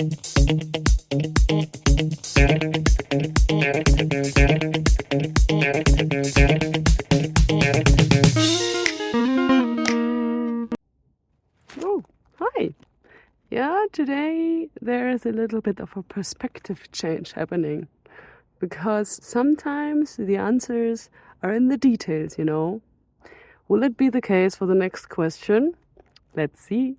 Oh, hi. Yeah, today there is a little bit of a perspective change happening because sometimes the answers are in the details, you know. Will it be the case for the next question? Let's see.